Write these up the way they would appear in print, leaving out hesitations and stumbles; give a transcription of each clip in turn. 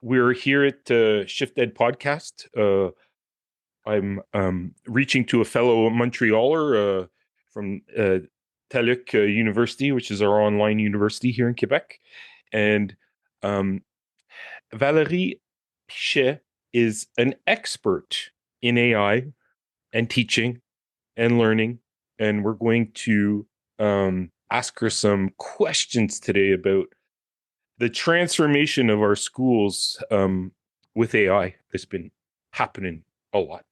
We're here at ShiftED podcast. I'm reaching to a fellow Montrealer from TELUC University, which is our online university here in Quebec. And Valéry Psyché is an expert in AI and teaching and learning. And we're going to ask her some questions today about the transformation of our schools with AI has been happening a lot.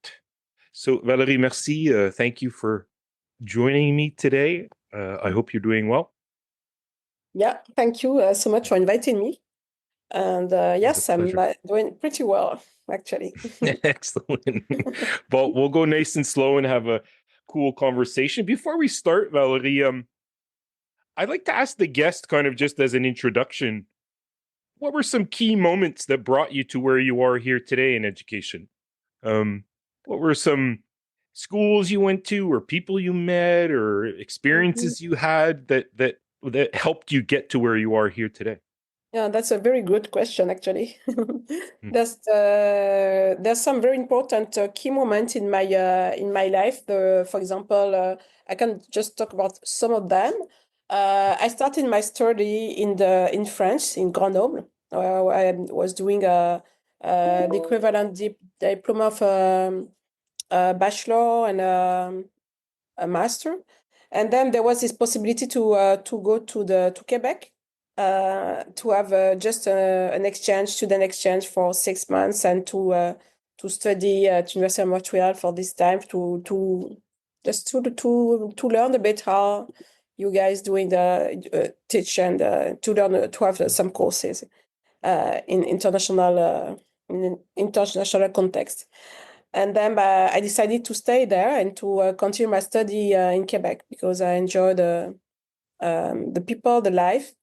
So, Valéry, merci. Thank you for joining me today. I hope you're doing well. Yeah, thank you so much for inviting me. And yes, I'm doing pretty well, actually. Excellent. But we'll go nice and slow and have a cool conversation. Before we start, Valéry, I'd like to ask the guest, kind of just as an introduction, what were some key moments that brought you to where you are here today in education? What were some schools you went to, or people you met, or experiences you had that helped you get to where you are here today? Yeah, that's a very good question, actually. There's some very important key moments in my life. For example, I can just talk about some of them. I started my study in France, in Grenoble. I was doing the equivalent diploma of a bachelor and a master, and then there was this possibility to go to Quebec to have just an exchange, student exchange for 6 months, and to study at University of Montreal for this time to just to learn a bit how you guys doing the teach and to learn to have some courses in international context. And then I decided to stay there and to continue my study in Quebec because I enjoy the people, the life.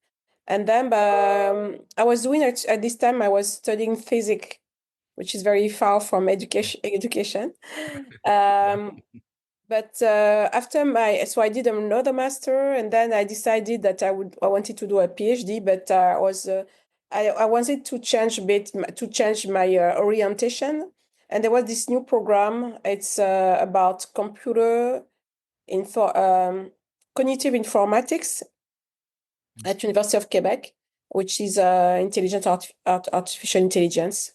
And then I was doing at this time I was studying physics, which is very far from education. But after so I did another master, and then I decided that I wanted to do a PhD, but I wanted to change a bit, to change my orientation. And there was this new program. It's about cognitive informatics at University of Quebec, which is artificial intelligence,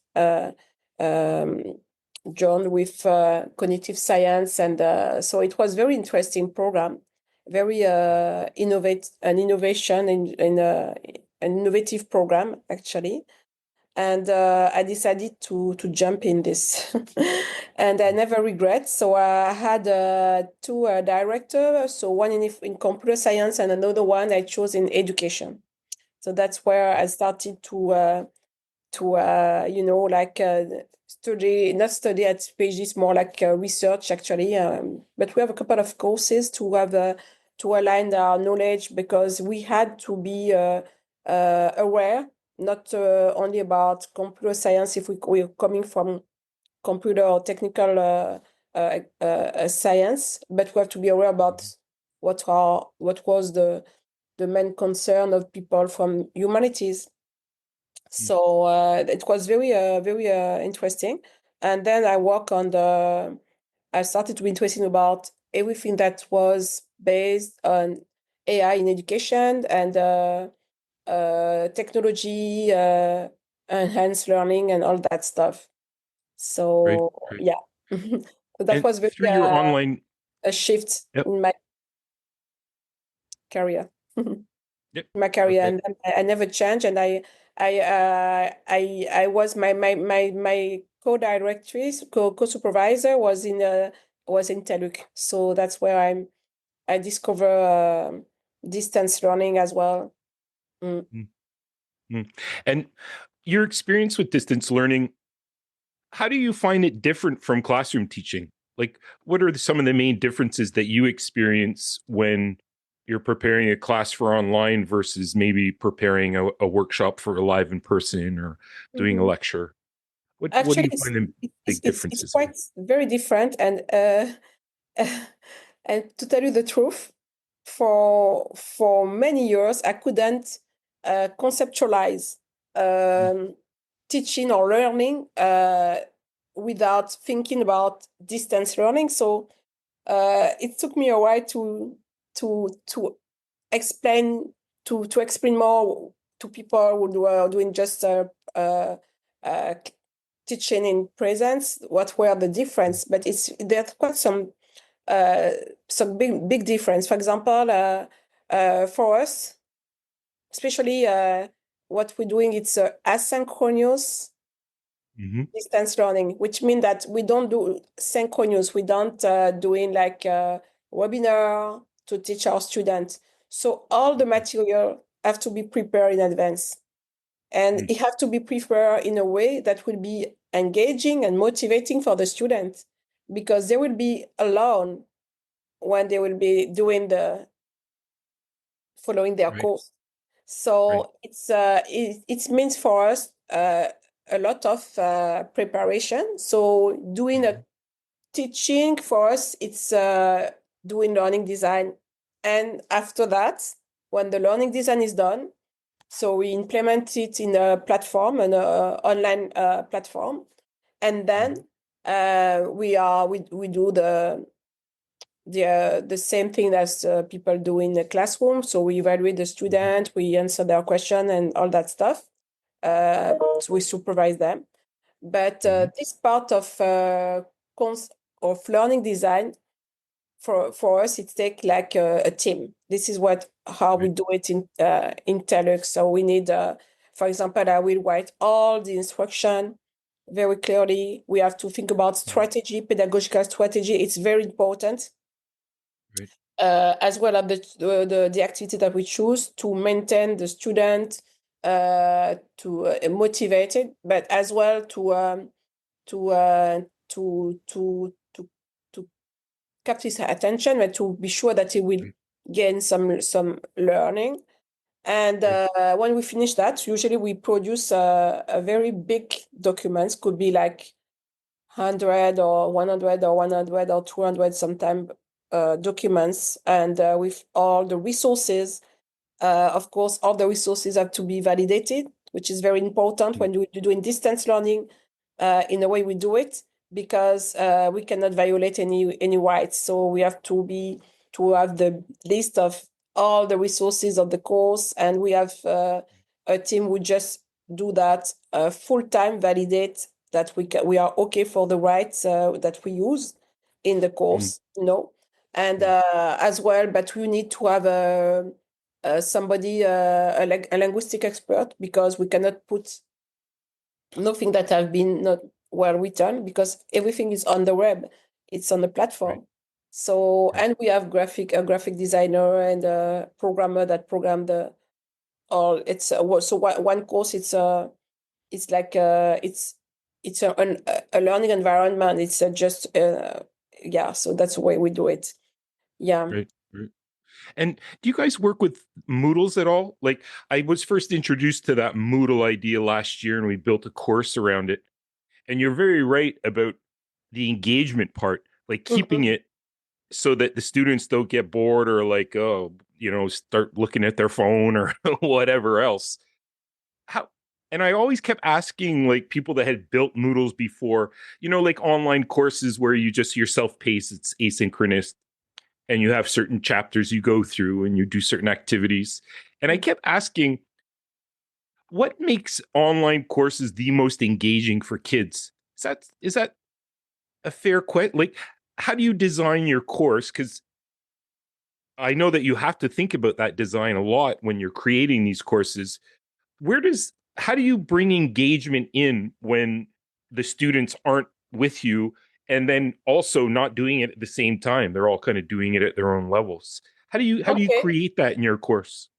joined with cognitive science. And so it was very interesting program, very an innovation in an innovative program, actually. And I decided to jump in this, and I never regret. So I had two directors, so one in computer science and another one I chose in education. So that's where I started to not study at PhD, more like research, actually. But we have a couple of courses to have to align our knowledge, because we had to be aware, not only about computer science if we're coming from computer or technical science, but we have to be aware about what was the main concern of people from humanities. So it was very interesting. And then I started to be interested about everything that was based on AI in education and technology, enhanced learning, and all that stuff. So Right. yeah, so that And was very through your online a shift in my career. My career, Okay. and then I never changed. And I was my co-directrice, co-supervisor was in TELUC. So that's where I discover distance learning as well. And your experience with distance learning, how do you find it different from classroom teaching? Like, what are some of the main differences that you experience when you're preparing a class for online versus maybe preparing a workshop for a live in person or doing a lecture? What do Actually, you find the big it's differences? quite very different. And and to tell you the truth, for many years I couldn't conceptualize teaching or learning without thinking about distance learning. So it took me a while to explain more to people who were doing just uh, teaching in presence what were the difference. But there's quite some big difference. For example, for us, especially what we're doing, it's asynchronous Mm-hmm. distance learning, which means that we don't do synchronous. We don't doing like a webinar to teach our students. So all the material have to be prepared in advance, and it have to be prepared in a way that will be engaging and motivating for the student, because they will be alone when they will be doing the following their Right. course. Right. So it means for us a lot of preparation. So doing a teaching for us, it's doing learning design, and after that, when the learning design is done, so we implement it in a platform, an online platform, and then we do the same thing as people do in the classroom. So we evaluate the student, we answer their question and all that stuff. So we supervise them. But Mm-hmm. this part of learning design, for us, it takes like a team. This is how we Right. do it in Telux. So we need, for example, I will write all the instruction very clearly. We have to think about strategy, pedagogical strategy. It's very important, Right. as well as the activity that we choose to maintain the student, to motivate it, but as well to uh, to to capture his attention, and to be sure that he will Right. gain some learning. And Right. when we finish that, usually we produce a very big documents, could be like 100 or 100 or 100 or 200 sometimes documents, and with all the resources. Of course, all the resources have to be validated, which is very important when you're doing distance learning. In the way we do it, because we cannot violate any rights. So we have to have the list of all the resources of the course, and we have a team who just do that full time, validate that we are okay for the rights that we use in the Mm-hmm. course, and Mm-hmm. as well. But we need to have somebody, a linguistic expert, because we cannot put nothing that have been not well written, because everything is on the web, it's on the Right. platform. So, Right. and we have a graphic designer and a programmer that program the all. It's so one course, it's like a learning environment. It's just yeah, so that's the way we do it. Yeah. Right. Right. And do you guys work with Moodles at all? Like, I was first introduced to that Moodle idea last year, and we built a course around it. And you're very right about the engagement part, like keeping Mhm. it so that the students don't get bored or like, oh, start looking at their phone or whatever else. How and I always kept asking like people that had built Moodles before, like online courses where you just yourself pace, it's asynchronous, and you have certain chapters you go through and you do certain activities. And I kept asking, what makes online courses the most engaging for kids? Is that a fair question? Like, how do you design your course? Because I know that you have to think about that design a lot when you're creating these courses. How do you bring engagement in when the students aren't with you, and then also not doing it at the same time? They're all kind of doing it at their own levels. How do you Okay. create that in your course?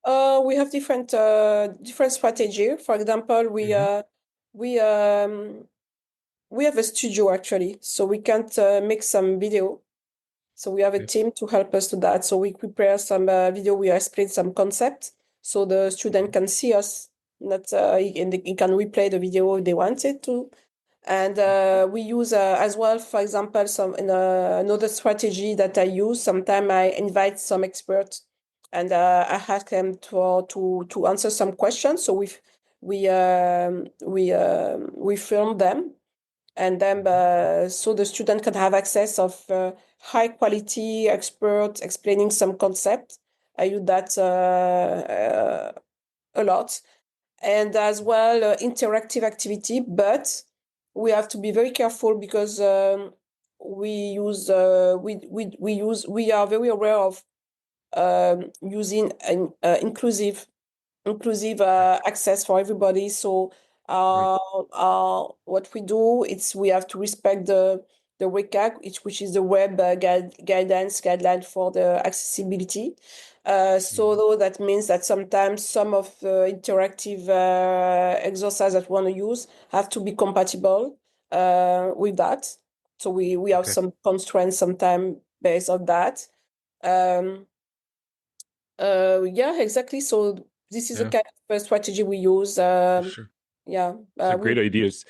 We have different strategy. For example, Mm-hmm. we we have a studio actually, so we can't make some video. So we have a Okay. team to help us do that. So we prepare some video. We explain some concept, so the student can see us. Not and he can replay the video if they wanted to. And we use as well, for example, another strategy that I use. Sometimes I invite some experts, and I ask them to answer some questions. So we film them, and then so the student can have access of high quality experts explaining some concept. I use that a lot, and as well interactive activity, but we have to be very careful because we are very aware of using an inclusive access for everybody. So Right. what we do is we have to respect the WCAG, which is the web guideline for the accessibility. So Mhm. though that means that sometimes some of the interactive exercise that we want to use have to be compatible with that. So we have Okay. some constraints sometimes based on that. Um, yeah, exactly. So this is the Yeah, kind of strategy we use. for sure. Yeah, Those are great ideas.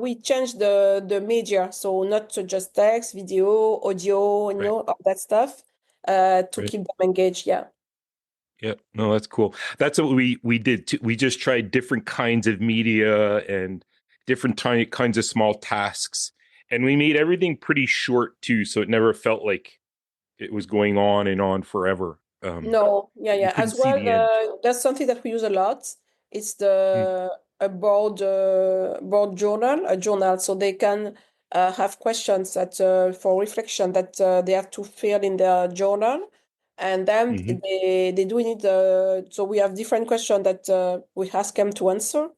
we change the media, so not to just text, video, audio, Right. all that stuff, to Right. keep them engaged. Yeah. Yeah. No, that's cool. That's what we did too. We just tried different kinds of media and different tiny kinds of small tasks, and we made everything pretty short too, so it never felt like it was going on and on forever. No, yeah, You yeah. couldn't As see well, the end. that's something that we use a lot. It's Mm, a board journal, a journal, so they can have questions that for reflection that they have to fill in their journal, and then mhm, they do it. So we have different questions that we ask them to answer,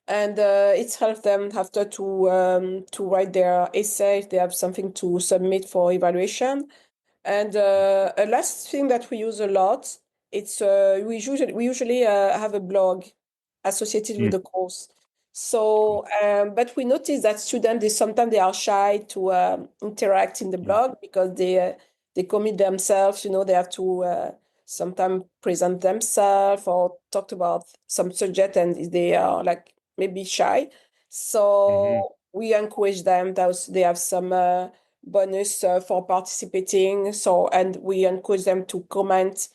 and it's helped them after to write their essay if they have something to submit for evaluation. And a last thing that we use a lot, it's we usually have a blog associated with mm, the course. cool. So, but we notice that students sometimes they are shy to interact in the Mm, blog because they commit themselves. They have to sometimes present themselves or talk about some subject, and they are like maybe shy. mhm, So we encourage them that they have some. Bonus for participating. So, and we encourage them to comment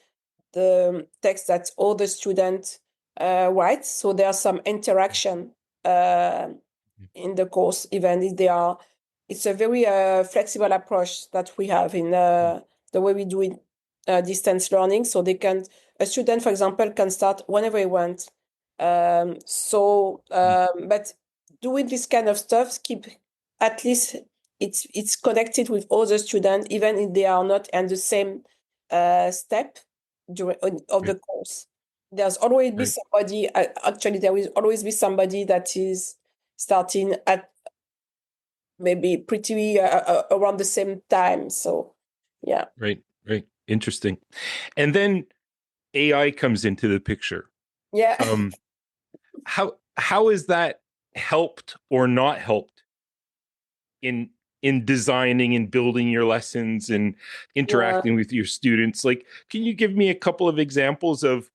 the text that all the students write. So there's some interaction uh, mm, in the course, even if they are. It's a very flexible approach that we have in mm, the way we do it, distance learning. So a student, for example, can start whenever he wants. mm, But doing this kind of stuff keep at least it's connected with other students, even if they are not in the same step of the right. course. There's always be Right. somebody, actually, there will always be somebody that is starting at maybe pretty around the same time. So, yeah. Right. Right. Interesting. And then AI comes into the picture. Yeah. Um, how is that helped or not helped in designing and building your lessons and Yeah. interacting with your students? Like, can you give me a couple of examples of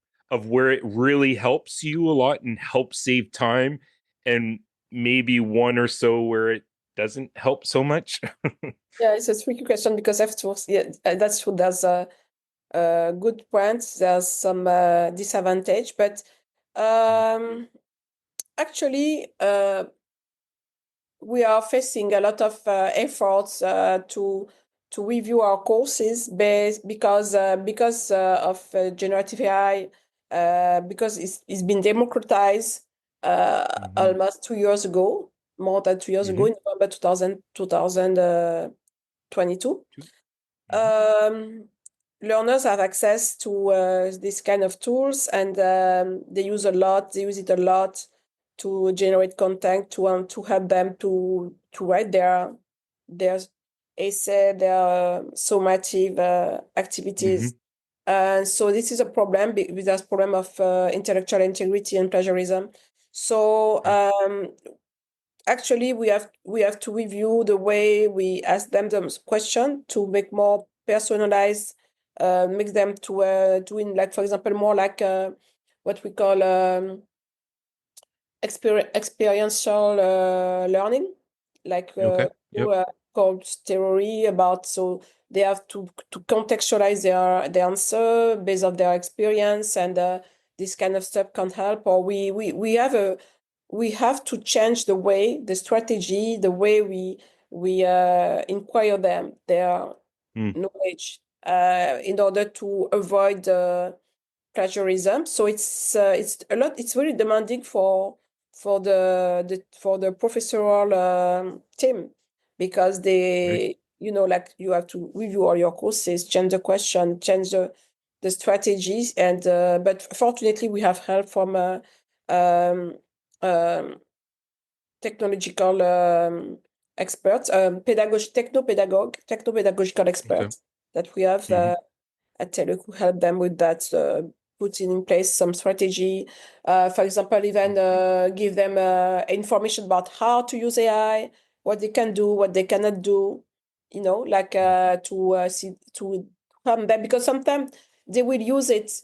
where it really helps you a lot and helps save time, and maybe one or so where it doesn't help so much? Yeah, it's a tricky question because afterwards, yeah, that's true. There's a good points. There's some disadvantage, but um, actually, we are facing a lot of efforts to review our courses because of generative AI, because it's been democratized Mm-hmm. almost 2 years ago, more than 2 years ago, Mm-hmm. in November 2022. Mm-hmm. Um, Learners have access to this kind of tools, and they use it a lot to generate content to help them to write their essay, their summative Mm-hmm. activities. And so this is a problem because there's problem of intellectual integrity and plagiarism. So Right. actually, we have to review the way we ask them the question to make more personalized, make them to doing, like, for example, more like what we call experiential learning, like Okay. Yep. called theory about. So they have to contextualize their answer based on their experience, and this kind of stuff can help, or we have to change the way, the strategy, the way we inquire them their knowledge in order to avoid plagiarism. So it's a lot. It's very demanding for the professoral team, because Right. they, like, you have to review all your courses, change the question, change the strategies, and but fortunately we have help from um, um, technological experts, techno-pedagogical Okay. experts that we have Mm-hmm. at TELUC, who help them with that, putting in place some strategy. For example, even give them information about how to use AI, what they can do, what they cannot do, like to see, to harm them, because sometimes they will use it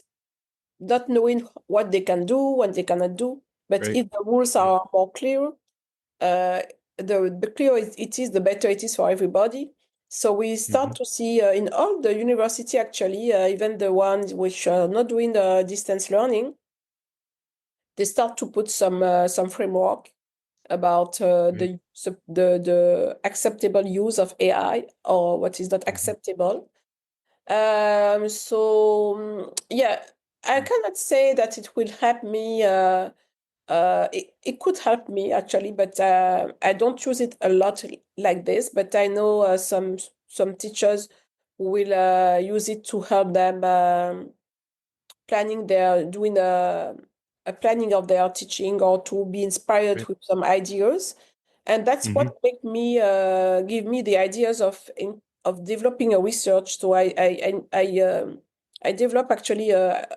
not knowing what they can do, what they cannot do. But Right. if the rules Right. are more clear, uh, the clearer it is, the better it is for everybody. So we Mm-hmm. start to see in all the university, actually, even the ones which are not doing distance learning, they start to put some framework about Right. the acceptable use of AI, or what is not Mm-hmm. acceptable. Yeah, I cannot say that it will help me. It could help me, actually, but I don't use it a lot like this. But I know some teachers who will use it to help them doing a planning of their teaching, or to be inspired Right. with some ideas. And that's Mm-hmm. what give me the ideas of developing a research. So I develop, actually, a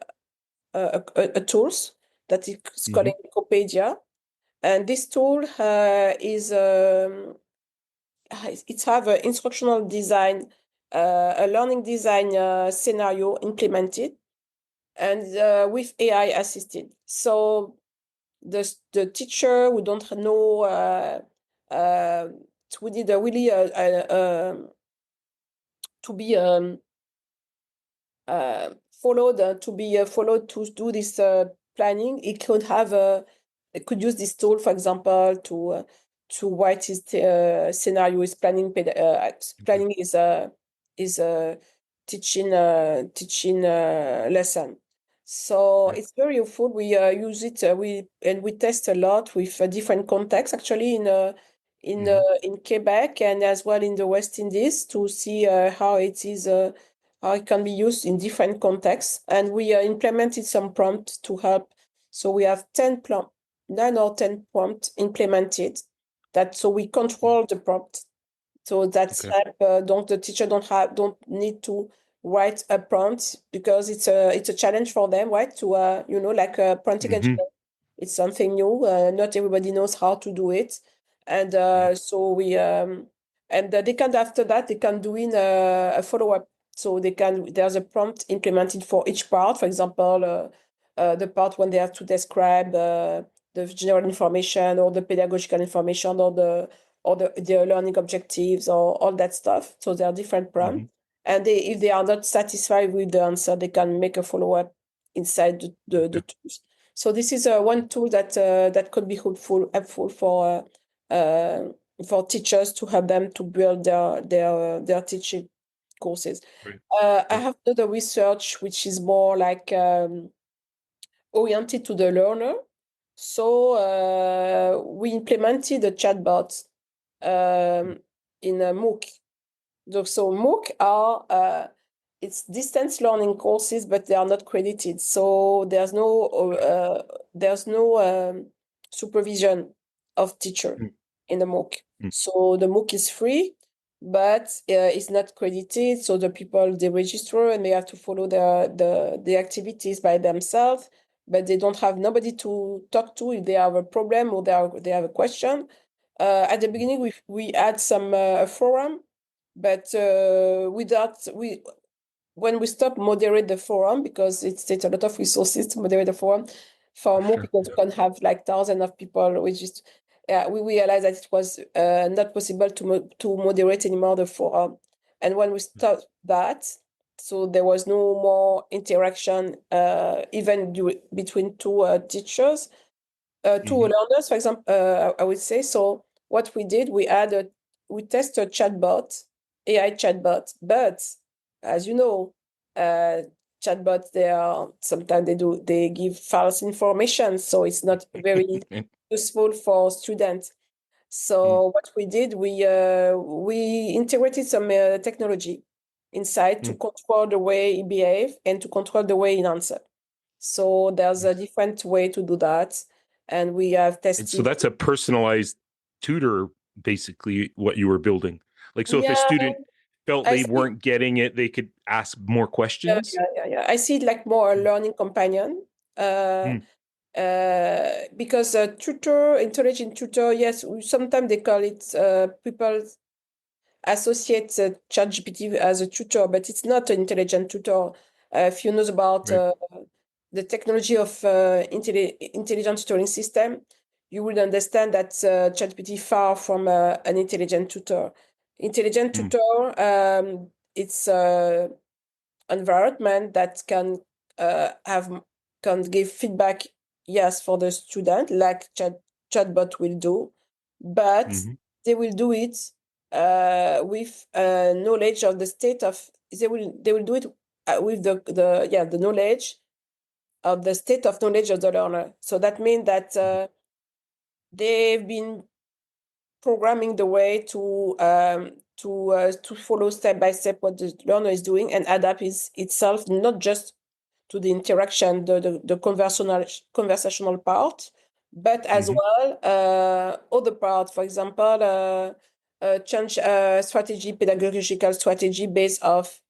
tools that is called Mm-hmm. Wikipedia. And this tool it have an instructional design, a learning design scenario implemented, and with AI assisted. So the teacher who don't know, uh, we did a really to be followed to be followed to do this planning. It could use this tool, for example, to write his scenario, his Okay. planning is teaching lesson. So Right. it's very useful. We use it. We test a lot with different contexts, actually, Mm-hmm. in Quebec, and as well in the West Indies, to see how it can be used in different contexts. And we implemented some prompts to help. So we have 9 or 10 prompts implemented. So we control the prompt. So that's Okay. help. Don't the teacher don't need to write a prompt, because it's a challenge for them, right? To like prompting Mm-hmm. engineer. It's something new. Not everybody knows how to do it, and Right. so we and they can, after that, they can do in a follow up. So there's a prompt implemented for each part. For example, the part when they have to describe the general information, or the pedagogical information, or the learning objectives, or all that stuff. So there are different Mm-hmm. prompts. And if they are not satisfied with the answer, they can make a follow-up inside the Okay. tools. So this is one tool that could be helpful for teachers, to help them to build their teaching courses. Right. I Right. have another research which is more like oriented to the learner. So we implemented a chatbot Mm. um, in a MOOC. So MOOC are it's distance learning courses, but they are not credited. So there's no supervision of teacher Mm. in the MOOC. Mm. So the MOOC is free, but it's not credited. So the people, they register, and they have to follow the activities by themselves, but they don't have nobody to talk to if they have a problem, or they have a question. At the beginning, we had some forum, but without we when we stop moderate the forum, because it takes a lot of resources to moderate the forum for For more sure. people, to Yeah. can have like thousands of people, which is we realized that it was not possible to moderate anymore the forum. And when we stopped that, So there was no more interaction, even between two teachers, two Hmm. learners, for example, I would say. So what we did, we tested a chatbot, AI chatbot, but as you know, uh, chatbots, sometimes they give false information, so it's not very useful for students. So what we did, we integrated some technology inside to control the way he behave and to control the way he answer. So there's a different way to do that, and we have And so tested. that's a personalized tutor, basically, what you were building. Like, so if a Yeah, student felt I they see. weren't getting it, they could ask more questions. Yeah. I see it like more a learning companion. Uh, Mm. because a tutor, intelligent tutor, yes, sometimes they call it people associate ChatGPT as a tutor, but it's not an intelligent tutor. If you know about Right. the technology of intelligent tutoring system, you would understand that ChatGPT far from an intelligent tutor. Intelligent Mm. tutor, it's environment that can give feedback, yes, for the student, like chatbot will do, but Hmm. they will do it with knowledge of the state of they will do it with the knowledge of the state of knowledge of the learner. So that means that they've been programming the way to follow step by step what the learner is doing and adapt itself not just to the interaction, the conversational part, but as Hmm. well other part. For example, change strategy, pedagogical strategy based off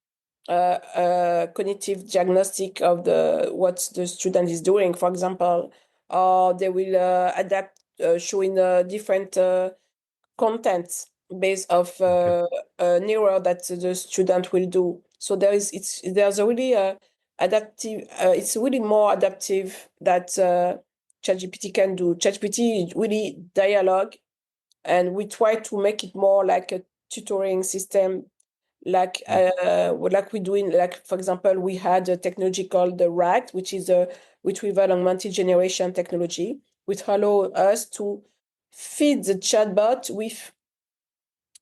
cognitive diagnostic of the what the student is doing. For example, or they will adapt, showing different content based of Okay. an error that the student will do. So there's a really adaptive. It's really more adaptive that ChatGPT can do. ChatGPT is really dialogue, and we try to make it more like a tutoring system, Mm. like we do in, like, for example, we had a technology called the RAG, which is a retrieval augmented generation technology, which allow us to feed the chatbot with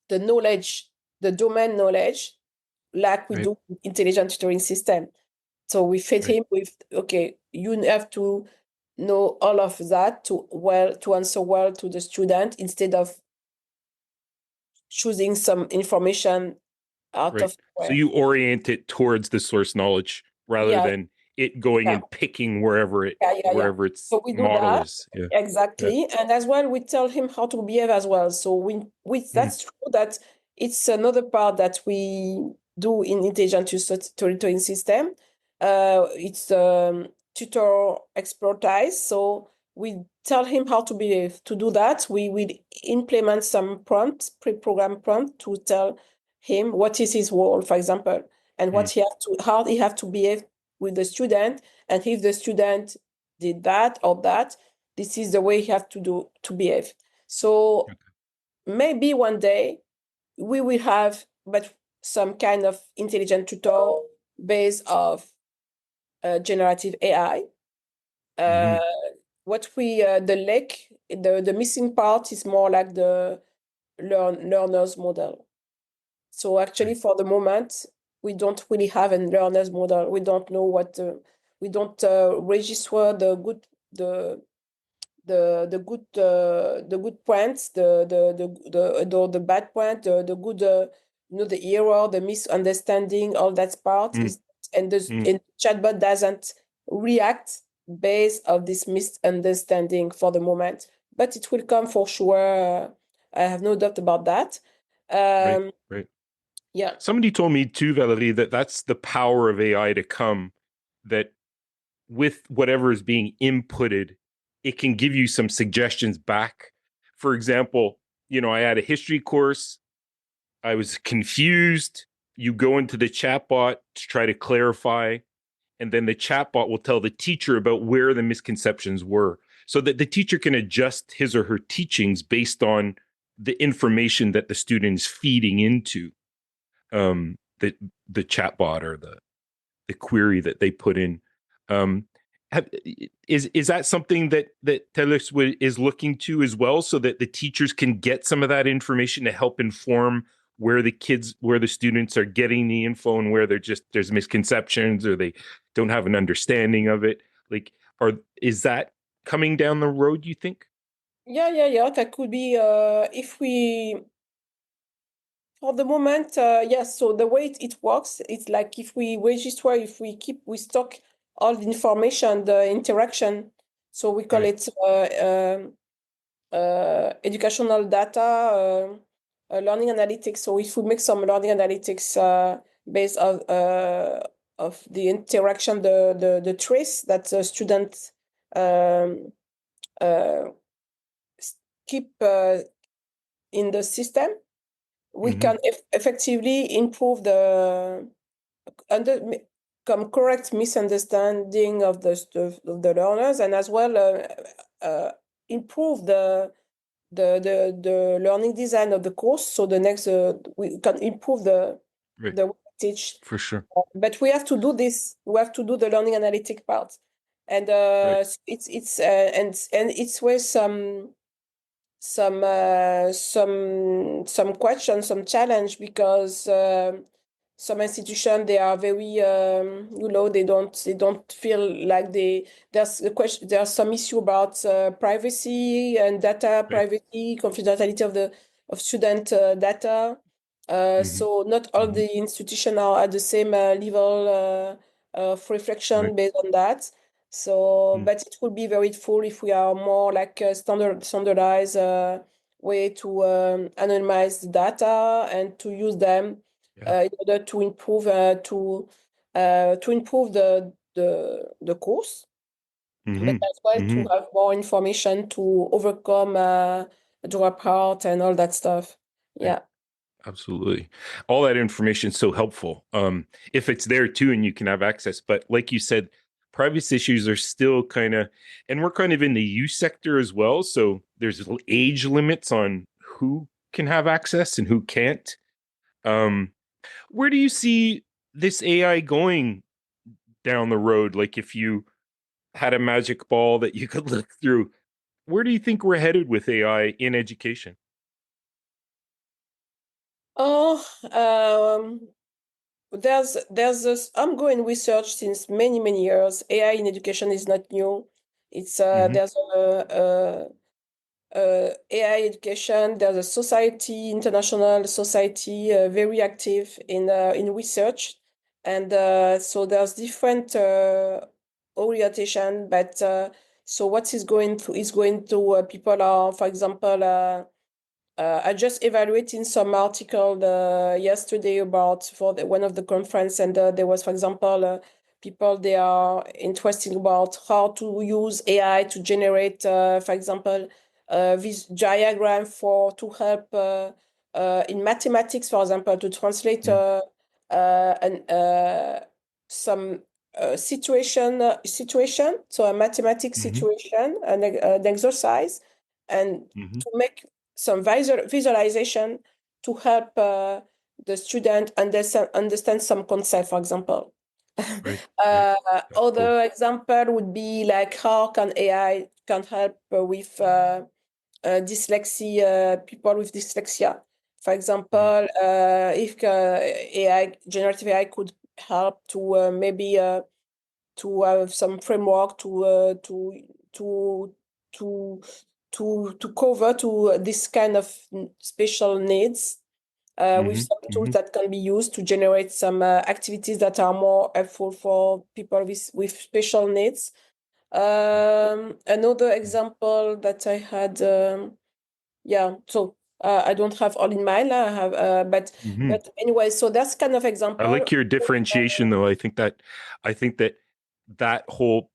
the knowledge, the domain knowledge, like we Right. do with intelligent tutoring system. So we feed Right. him with, okay, you have to know all of that to answer well to the student instead of choosing some information out Right. of So where. you orient it towards the source knowledge rather Yeah, than it going yeah. and picking Yeah. wherever its So we do model that is. Yeah. Yeah. exactly, and as well we tell him how to behave as well. So we Mm. that's true that it's another part that we do in intelligent tutoring system. It's tutor expertise. So we tell him how to behave. To do that, we will implement some prompts, pre-programmed prompt to tell him what is his role, for example, and Mm. how he have to behave with the student, and if the student did that or that, this is the way he have to behave. So maybe one day we will have but some kind of intelligent tutor based of generative AI. Uh, Mm. what we the lack the missing part is more like the learner's model. So actually, Right. for the moment, we don't really have a learner's model. We don't know we don't register the the good points, the bad point, the good, the error, the misunderstanding, all that part Mm. is, and Mm. and chatbot doesn't react based of this misunderstanding for the moment, but it will come for sure. I have no doubt about that. Right. Um, Right. yeah, Somebody told me too, Valéry, that that's the power of AI to come, that with whatever is being inputted, it can give you some suggestions back. For example, I had a history course. I was confused. You go into the chatbot to try to clarify, and then the chatbot will tell the teacher about where the misconceptions were so that the teacher can adjust his or her teachings based on the information that the student is feeding into. That the chatbot or the query that they put in. Um, is that something that TELUS is looking to as well, so that the teachers can get some of that information to help inform where the students are getting the info, and where there's misconceptions or they don't have an understanding of it? Like, is that coming down the road, you think? Yeah. That could be if we for the moment, yes. So the way it works, it's like if we register, if we stock all the information, the interaction. So we call Right. it educational data, learning analytics. So if we make some learning analytics based of the interaction, the trace that the student um, uh, keep in the system, we Mm-hmm. can effectively improve the under correct misunderstanding of the learners, and as well improve the learning design of the course. So the next we can improve Right. the way we teach, For sure. but we have to do this. We have to do the learning analytic part, and Right. and it's where some questions, some challenge, because some institution, they are very they don't feel like there's a question, there's some issue about privacy and data Right. privacy, confidentiality of student data. Mm-hmm. So not all Mm-hmm. the institution are at the same level of reflection Right. based on that. So, Mm. but it would be very helpful if we are more like a standardized way to anonymize the data and to use them Yeah. in order to improve the course, but Mm-hmm. as well to Mm-hmm. have more information to overcome dropout and all that stuff. Right. Yeah. Absolutely. All that information is so helpful. If it's there too and you can have access. But like you said, privacy issues are still kind of, and we're kind of in the youth sector as well. So there's age limits on who can have access and who can't. Um, where do you see this AI going down the road? Like, if you had a magic ball that you could look through, where do you think we're headed with AI in education? Oh, there's this ongoing research since many years. AI in education is not new. It's Mm-hmm. there's AI education. There's a society, international society, very active in research, and so there's different orientation. But so what is going to people are, for example. I just evaluating some article yesterday about for one of the conference, and there was, for example, people they are interested about how to use AI to generate, for example, this diagram for to help in mathematics, for example, to translate some situation, so a mathematics Mm-hmm. situation, an exercise, and Mm-hmm. to make some visualization to help the student understand some concept, for example. Right. Right. That's cool. Other example would be like how can AI can help with dyslexia, people with dyslexia. For Mm. example, if generative AI could help to maybe to have some framework to to to cover to this kind of special needs with Mhm, some tools mhm, that can be used to generate some activities that are more helpful for people with special needs. Another mm, example that I had, yeah, so I don't have all in mind. I have, mhm. but anyway, so that's kind of I example. like your differentiation, though. I think that that whole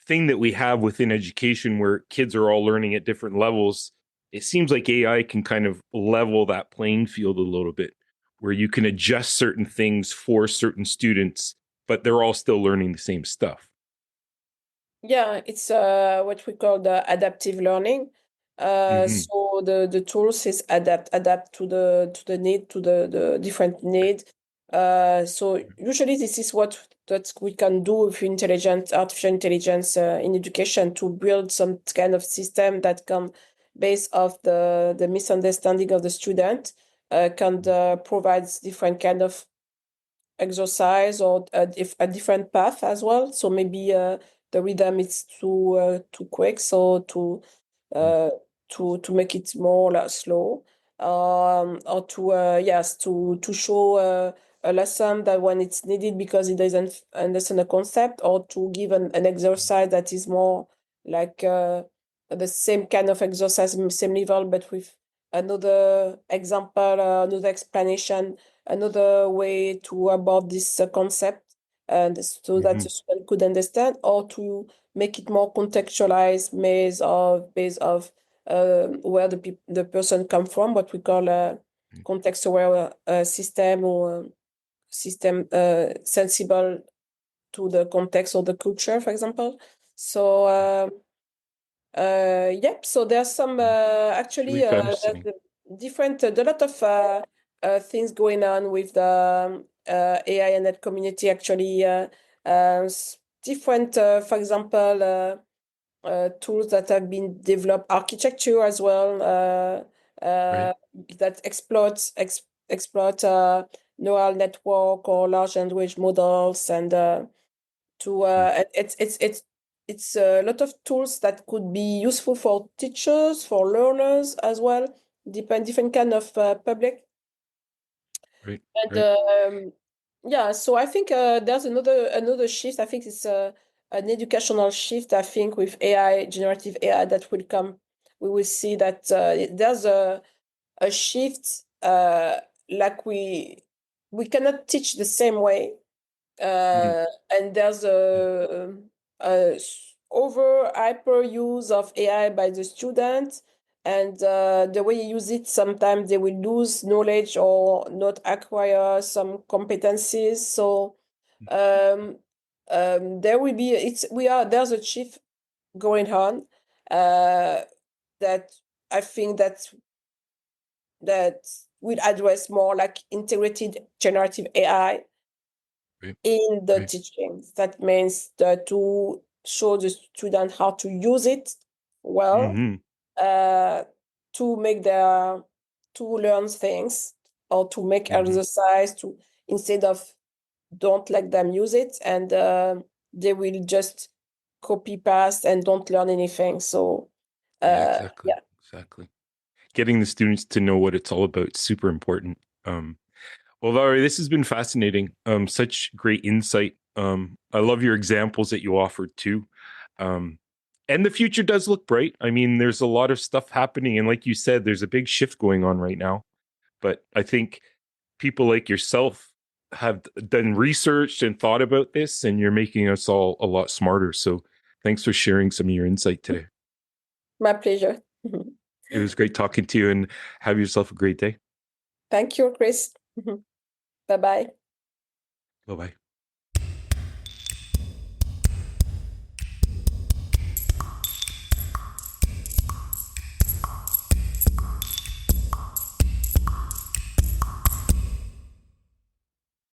thing that we have within education, where kids are all learning at different levels, it seems like AI can kind of level that playing field a little bit, where you can adjust certain things for certain students, but they're all still learning the same stuff. Yeah, it's what we call the adaptive learning. Hmm. So the tools is adapt to the need, to the different Right. need. So usually this is what that we can do with artificial intelligence in education to build some kind of system that can, based off the misunderstanding of the student, can provide different kind of exercise or a different path as well. So maybe the rhythm is too quick, so Mm, uh, to make it more slow, or to show a lesson that when it's needed because it doesn't understand the concept, or to give an exercise that is more like the same kind of exercise, same level, but with another example, another explanation, another way to about this concept, and so that mhm, the student could understand, or to make it more contextualized based of where the person come from, what we call a mm, context aware system, or system sensible to the context or the culture, for example. So yep. So there's some mm. It's really actually fascinating. there's a lot of things going on with the AI and net community. Actually, different, for example, tools that have been developed, architecture as well, Right. that exploit neural network or large language models, and to Mm, it's a lot of tools that could be useful for teachers, for learners as well, different kind of public. right. And Right. yeah, so I think there's another shift. I think it's an educational shift. I think with AI, generative AI, that will come. We will see that there's a shift. Like we cannot teach the same way, Mm, and there's mm, over hyper use of AI by the student, and the way you use it, sometimes they will lose knowledge or not acquire some competencies. So mm, there will be there's a shift going on, uh, that I think that will address more like integrated generative AI right. in the Right. teaching. That means to show the student how to use it well, Hmm. uh, to make to learn things, or to make Hmm. exercise, to instead of don't let them use it, and they will just copy paste and don't learn anything. So Yeah, exactly. yeah. Exactly. Getting the students to know what it's all about is super important. Well, Valerie, this has been fascinating. Such great insight. I love your examples that you offered too. Um, and the future does look bright. I mean, there's a lot of stuff happening, and like you said, there's a big shift going on right now. But I think people like yourself have done research and thought about this, and you're making us all a lot smarter. So, thanks for sharing some of your insight today. My pleasure. It was great talking to you, and have yourself a great day. Thank you, Chris. Bye bye. Bye bye.